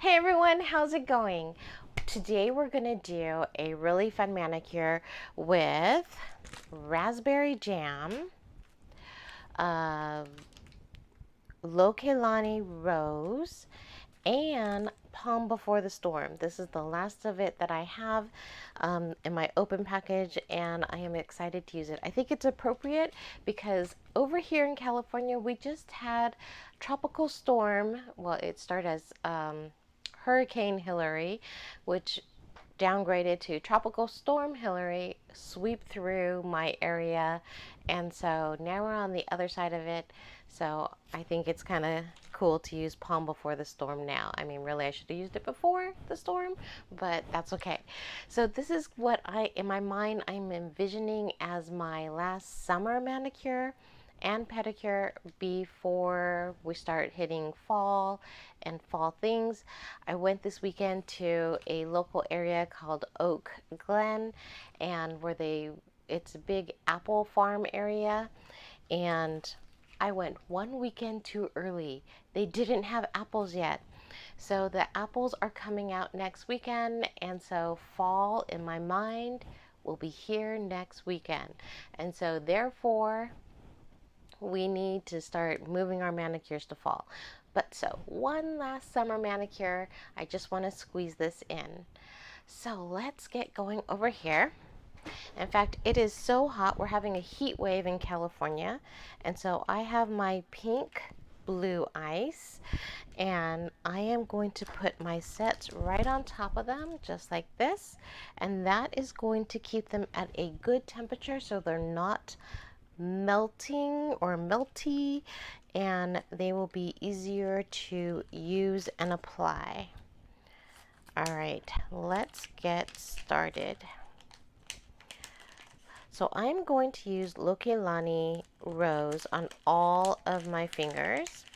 Hey everyone, how's it going? Today we're gonna do a really fun manicure with raspberry jam, uh, Lokelani Rose, and Palm Before the Storm. This is the last of it that I have in my open package, and I am excited to use it. I think it's appropriate because over here in California, we just had tropical storm. Well, it started as Hurricane Hillary, which downgraded to Tropical Storm Hillary, sweep through my area, and so now we're on the other side of it. So I think it's kind of cool to use Palm Before the Storm now. I mean, really, I should have used it before the storm, but that's okay. So this is what in my mind, I'm envisioning as my last summer manicure and pedicure before we start hitting fall and fall things. I went this weekend to a local area called Oak Glen, and it's a big apple farm area, and I went one weekend too early. They didn't have apples yet. So the apples are coming out next weekend, and so fall in my mind will be here next weekend. And so therefore we need to start moving our manicures to fall. But so one last summer manicure, I just want to squeeze this in. So let's get going over here. In fact, it is so hot. We're having a heat wave in California. And so I have my pink blue ice, and I am going to put my sets right on top of them, just like this. And that is going to keep them at a good temperature so they're not melting or melty, and they will be easier to use and apply. All right, let's get started. So I'm going to use Lokelani Rose on all of my fingers.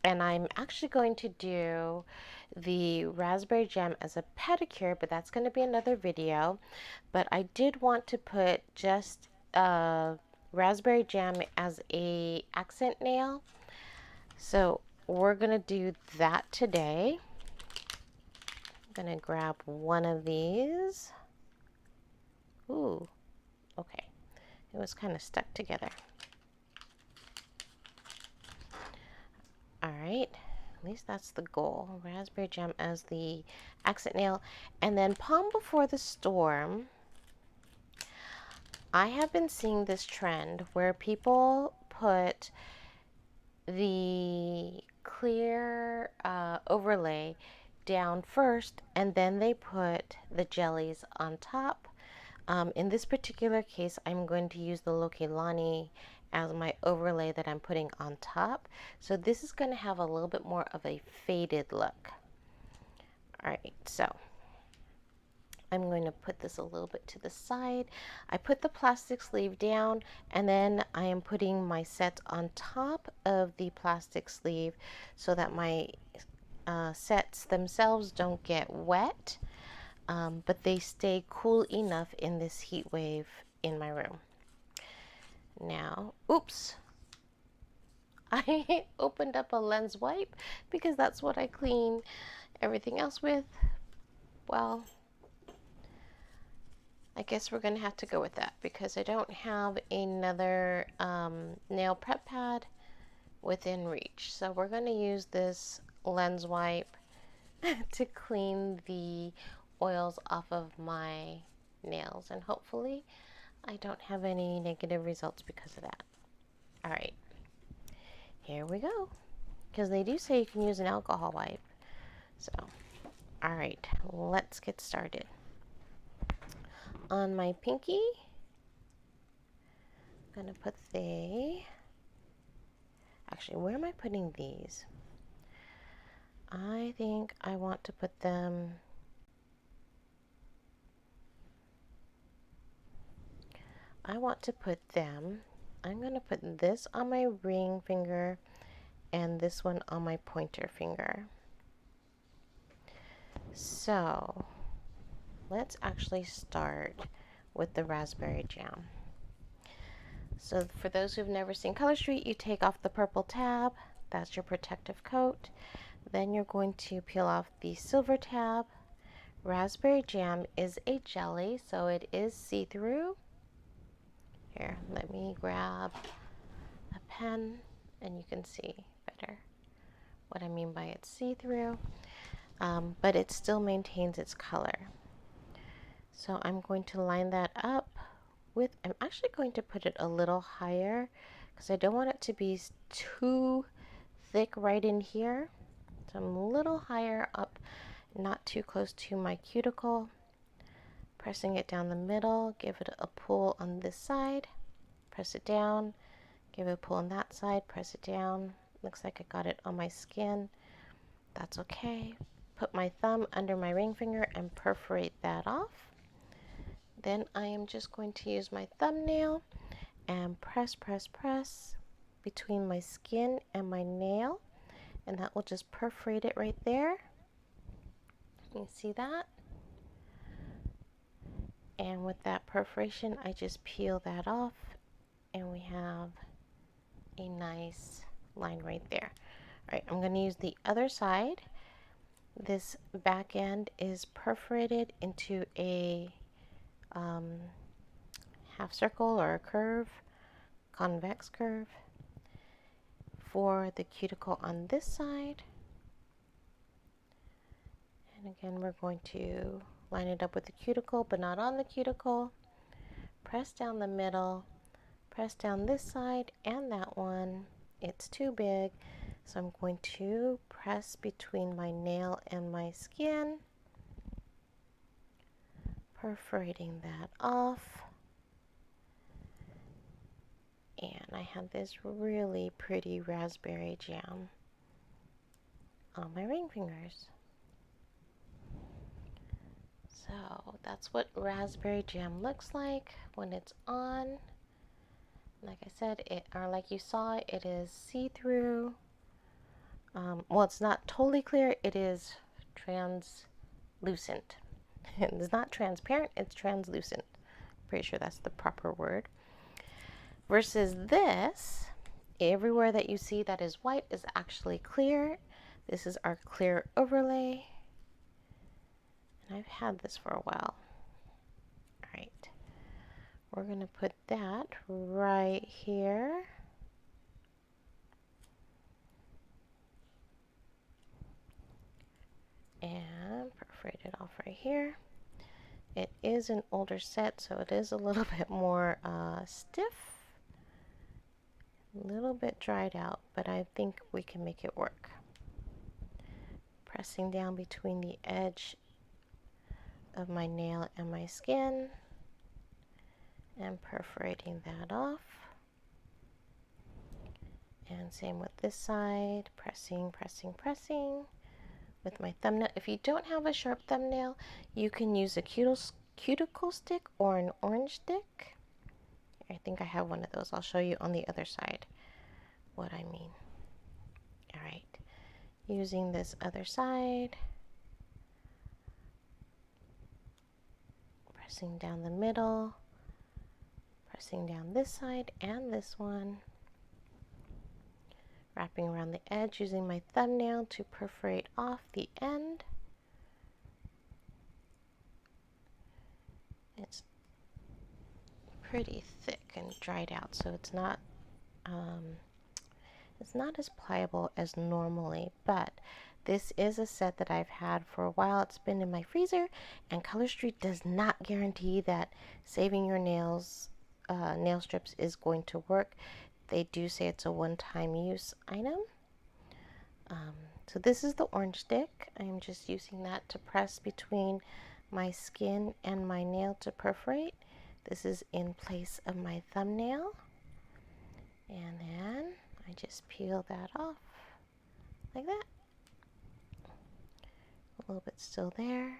And I'm actually going to do the raspberry jam as a pedicure, but that's going to be another video. But I did want to put just raspberry jam as a accent nail. So we're going to do that today. I'm going to grab one of these. Ooh, okay. It was kind of stuck together. All right, at least that's the goal. Raspberry jam as the accent nail. And then Palm Before the Storm. I have been seeing this trend where people put the clear overlay down first, and then they put the jellies on top. In this particular case, I'm going to use the Lokelani as my overlay that I'm putting on top. So this is going to have a little bit more of a faded look. All right, so I'm going to put this a little bit to the side. I put the plastic sleeve down, and then I am putting my sets on top of the plastic sleeve so that my sets themselves don't get wet, but they stay cool enough in this heat wave in my room. Now, oops, I opened up a lens wipe because that's what I clean everything else with. Well, I guess we're going to have to go with that because I don't have another nail prep pad within reach. So we're going to use this lens wipe to clean the oils off of my nails, and hopefully I don't have any negative results because of that. All right, here we go, because they do say you can use an alcohol wipe. So, all right, let's get started. On my pinky, I'm gonna put actually, where am I putting these? I think I want to put them I'm going to put this on my ring finger and this one on my pointer finger. So let's actually start with the raspberry jam. So for those who've never seen Color Street, you take off the purple tab. That's your protective coat. Then you're going to peel off the silver tab. Raspberry jam is a jelly, so it is see-through. Here, let me grab a pen and you can see better what I mean by it's see-through, but it still maintains its color. So I'm going to line that up with, I'm actually going to put it a little higher because I don't want it to be too thick right in here. So I'm a little higher up, not too close to my cuticle. Pressing it down the middle, give it a pull on this side, press it down, give it a pull on that side, press it down. Looks like I got it on my skin. That's okay. Put my thumb under my ring finger and perforate that off. Then I am just going to use my thumbnail and press between my skin and my nail, and that will just perforate it right there. You see that? And with that perforation, I just peel that off and we have a nice line right there. All right, I'm going to use the other side. This back end is perforated into a half circle or a curve, convex curve for the cuticle on this side. And again, we're going to line it up with the cuticle, but not on the cuticle. Press down the middle, press down this side and that one. It's too big, so I'm going to press between my nail and my skin, perforating that off. And I have this really pretty raspberry jam on my ring fingers. So that's what raspberry jam looks like when it's on. Like I said, or like you saw, it is see-through. Well, it's not totally clear, it is translucent. It's not transparent, it's translucent. Pretty sure that's the proper word. Versus this, everywhere that you see that is white is actually clear. This is our clear overlay. And I've had this for a while. All right, we're gonna put that right here. And perforate it off right here. It is an older set, so it is a little bit more stiff, a little bit dried out, but I think we can make it work. Pressing down between the edge of my nail and my skin and perforating that off. And same with this side, pressing with my thumbnail. If you don't have a sharp thumbnail, you can use a cuticle stick or an orange stick. I think I have one of those. I'll show you on the other side what I mean. All right, using this other side, pressing down the middle, pressing down this side and this one, wrapping around the edge using my thumbnail to perforate off the end. It's pretty thick and dried out, so it's not as pliable as normally, but this is a set that I've had for a while. It's been in my freezer, and Color Street does not guarantee that saving your nails, nail strips is going to work. They do say it's a one-time use item. So this is the orange stick. I'm just using that to press between my skin and my nail to perforate. This is in place of my thumbnail. And then I just peel that off like that. A little bit still there.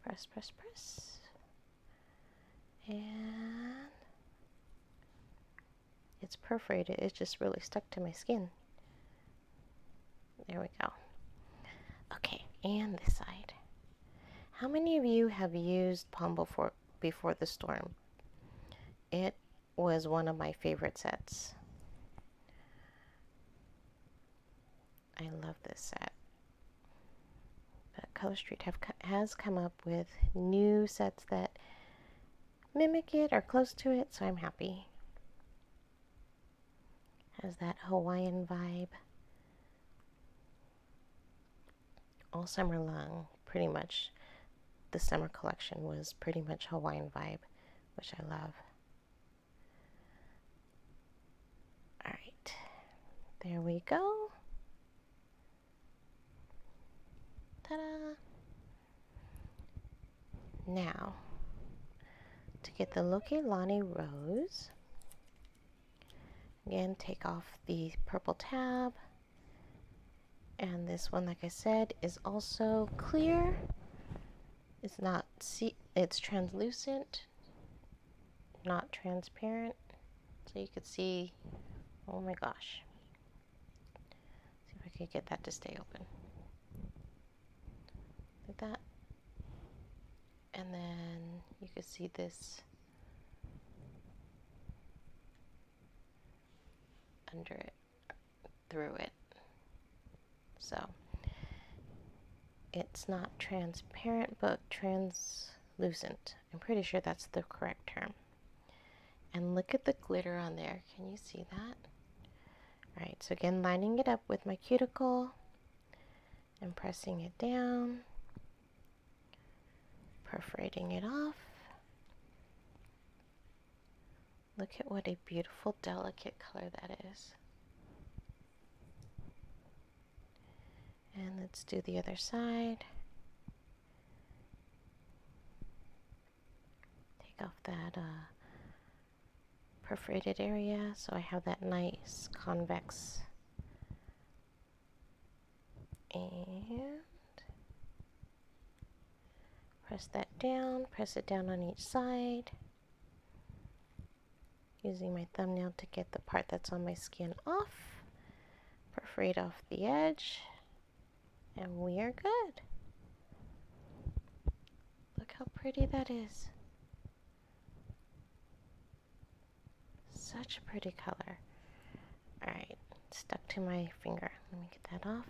Press. And it's perforated. It's just really stuck to my skin. There we go. Okay, and this side. How many of you have used Palm Before the Storm? It was one of my favorite sets. I love this set. But Color Street has come up with new sets that mimic it or close to it, so I'm happy. Has that Hawaiian vibe. All summer long, pretty much, the summer collection was pretty much Hawaiian vibe, which I love. Alright, there we go. Ta-da! Now, to get the Lokelani Rose, again, take off the purple tab. And this one, like I said, is also clear. It's not, it's translucent, not transparent. So you could see, oh my gosh. See if I could get that to stay open. Like that. And then you can see this under it, through it. So it's not transparent, but translucent. I'm pretty sure that's the correct term. And look at the glitter on there. Can you see that? All right, so again, lining it up with my cuticle and pressing it down, perforating it off. Look at what a beautiful, delicate color that is. And let's do the other side. Take off that perforated area so I have that nice convex. And press that down, press it down on each side. Using my thumbnail to get the part that's on my skin off. Perforate off the edge. And we are good. Look how pretty that is. Such a pretty color. Alright, stuck to my finger. Let me get that off.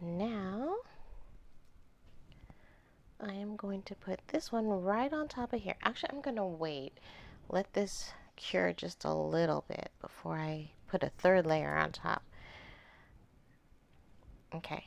Now, I am going to put this one right on top of here. Actually, I'm going to wait. Let this cure just a little bit before I put a third layer on top. Okay.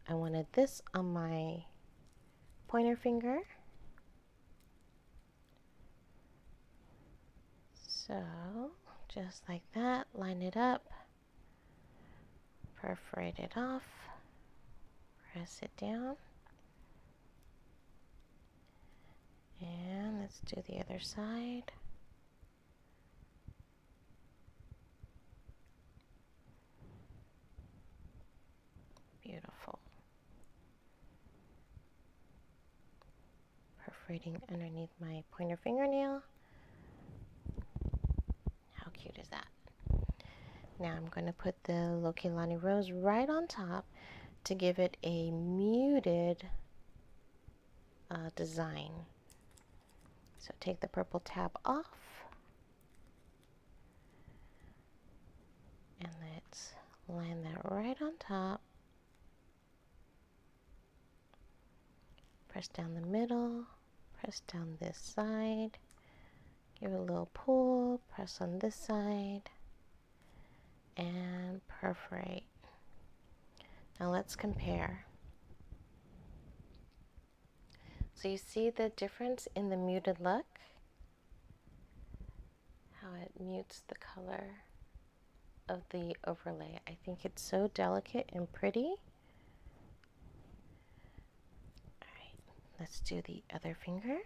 I wanted this on my pointer finger. So, just like that, line it up, perforate it off, press it down, and let's do the other side. Beautiful. Perforating underneath my pointer fingernail. How cute is that? Now I'm going to put the Lokelani Rose right on top to give it a muted design. So take the purple tab off. And let's line that right on top. Press down the middle, press down this side, give it a little pull, press on this side, and perforate. Now let's compare. So you see the difference in the muted look? How it mutes the color of the overlay. I think it's so delicate and pretty. Alright, let's do the other finger.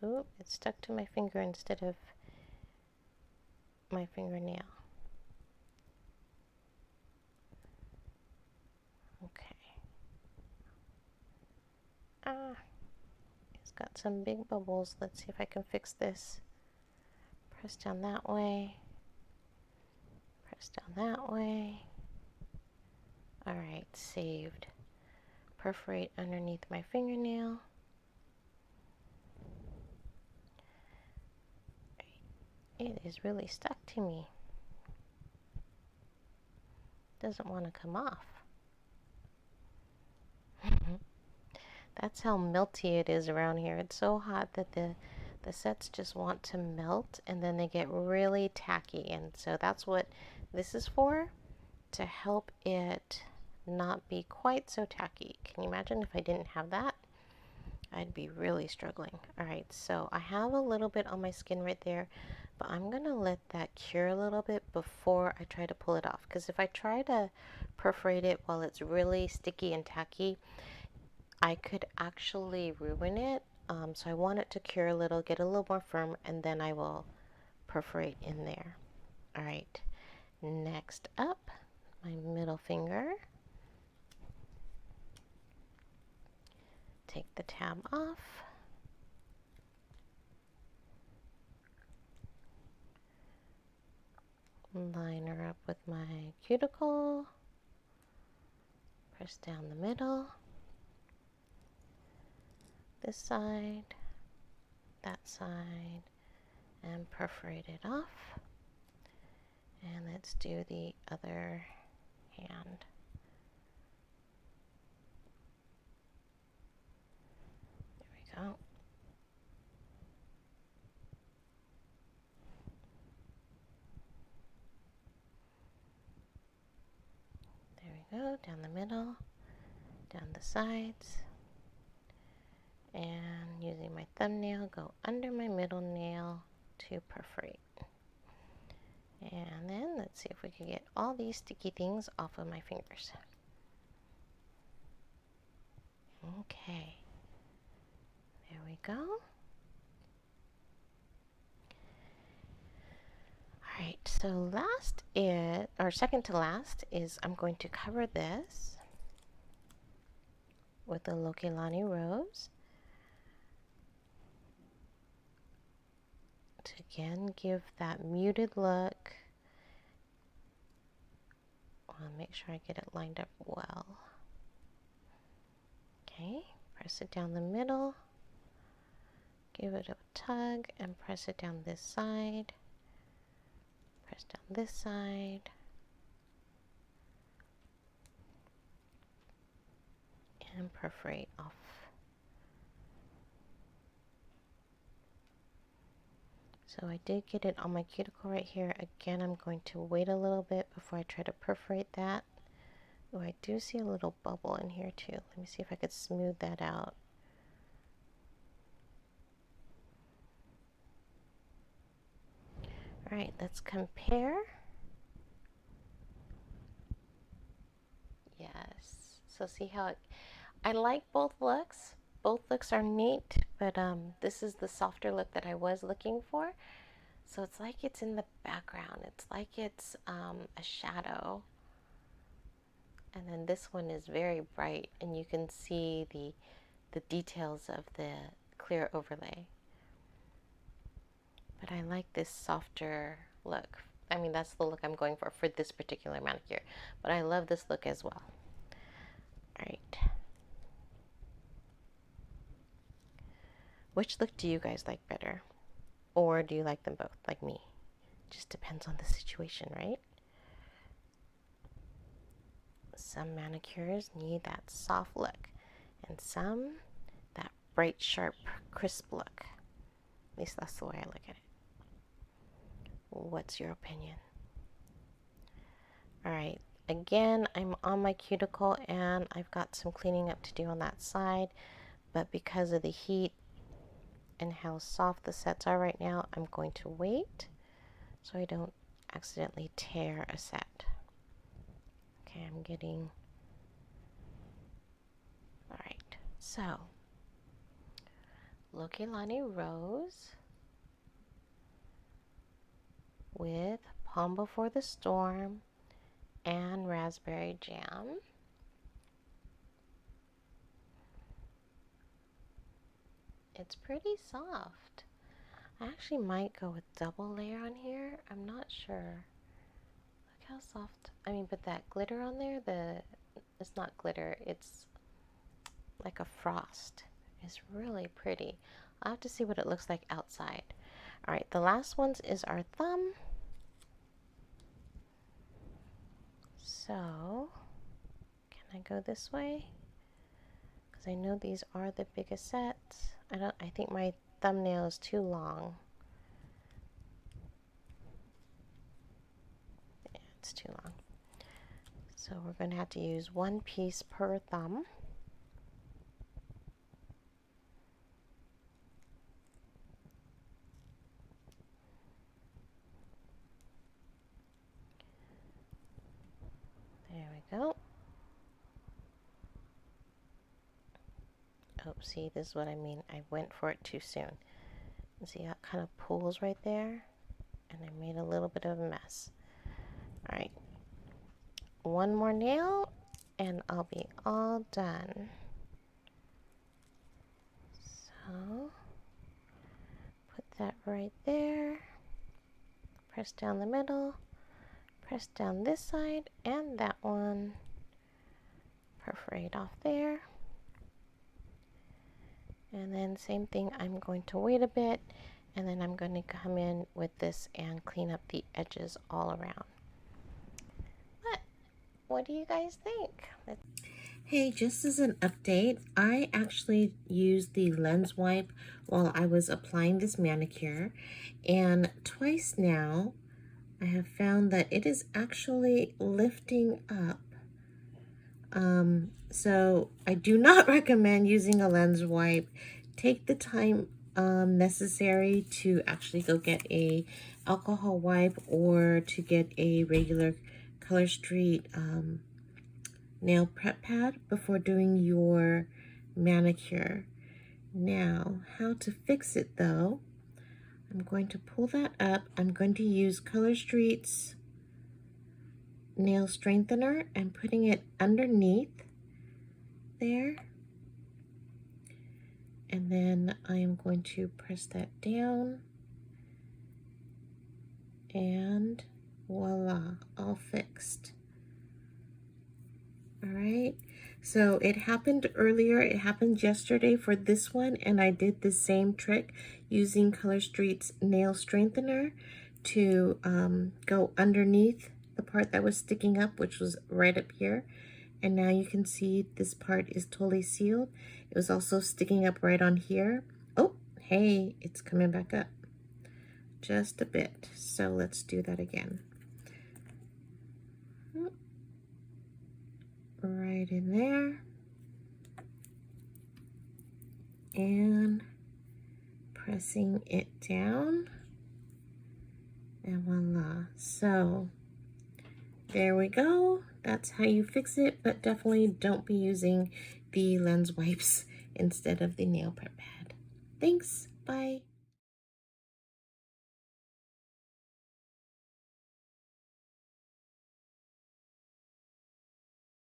Oop, it stuck to my finger instead of my fingernail. Okay. It's got some big bubbles. Let's see if I can fix this. Press down that way. Press down that way. Alright, saved. perforate underneath my fingernail. It is really stuck to me. Doesn't want to come off. That's how melty it is around here. It's so hot that the sets just want to melt and then they get really tacky. And so that's what this is for, to help it not be quite so tacky. Can you imagine if I didn't have that? I'd be really struggling. All right, so I have a little bit on my skin right there, but I'm gonna let that cure a little bit before I try to pull it off. Because if I try to perforate it while it's really sticky and tacky, I could actually ruin it. So I want it to cure a little, get a little more firm, and then I will perforate in there. All right, next up, my middle finger. Take the tab off. Line her up with my cuticle. Press down the middle. This side, that side, and perforate it off. And let's do the other hand. There we go. There we go, down the middle, down the sides, and using my thumbnail, go under my middle nail to perforate. And then let's see if we can get all these sticky things off of my fingers. Okay, there we go. Alright, so second to last is I'm going to cover this with the Lokelani Rose to again give that muted look. I'll make sure I get it lined up well. Okay, press it down the middle, give it a tug, and press it down this side. Press down this side. And perforate off. So I did get it on my cuticle right here. Again, I'm going to wait a little bit before I try to perforate that. Oh, I do see a little bubble in here too. Let me see if I could smooth that out. All right, let's compare. Yes, so see how I like both looks. Both looks are neat, but this is the softer look that I was looking for. So it's like it's in the background. It's like it's a shadow. And then this one is very bright, and you can see the details of the clear overlay. But I like this softer look. I mean, that's the look I'm going for this particular manicure. But I love this look as well. All right. Which look do you guys like better? Or do you like them both, like me? Just depends on the situation, right? Some manicures need that soft look, and some that bright, sharp, crisp look. At least that's the way I look at it. What's your opinion? All right, again, I'm on my cuticle and I've got some cleaning up to do on that side, but because of the heat and how soft the sets are right now, I'm going to wait so I don't accidentally tear a set. Okay, I'm getting, all right, so Lokelani Rose with Palm Before the Storm and Raspberry Jam. It's pretty soft. I actually might go with double layer on here. I'm not sure. Look how soft. I mean, but that glitter on there, it's not glitter. It's like a frost. It's really pretty. I'll have to see what it looks like outside. All right, the last ones is our thumb. So, can I go this way? Because I know these are the biggest sets. I think my thumbnail is too long. Yeah, it's too long. So we're going to have to use one piece per thumb. There we go. Oh, see, this is what I mean. I went for it too soon. And see how it kind of pulls right there? And I made a little bit of a mess. All right. One more nail and I'll be all done. So, put that right there. Press down the middle. Press down this side and that one. Perforate off there. And then same thing, I'm going to wait a bit and then I'm going to come in with this and clean up the edges all around. But what do you guys think? Hey, just as an update, I actually used the lens wipe while I was applying this manicure, and twice now I have found that it is actually lifting up. So I do not recommend using a lens wipe. Take the time necessary to actually go get a alcohol wipe or to get a regular Color Street nail prep pad before doing your manicure. Now, how to fix it though, I'm going to pull that up. I'm going to use Color Street's nail strengthener and putting it underneath there. And then I am going to press that down and voila, all fixed. All right, so it happened earlier, it happened yesterday for this one, and I did the same trick using Color Street's nail strengthener to go underneath the part that was sticking up, which was right up here. And now you can see this part is totally sealed. It was also sticking up right on here. Oh, hey, it's coming back up just a bit. So let's do that again. Right in there. And pressing it down. And voila. So there we go. That's how you fix it, but definitely don't be using the lens wipes instead of the nail prep pad. Thanks. Bye.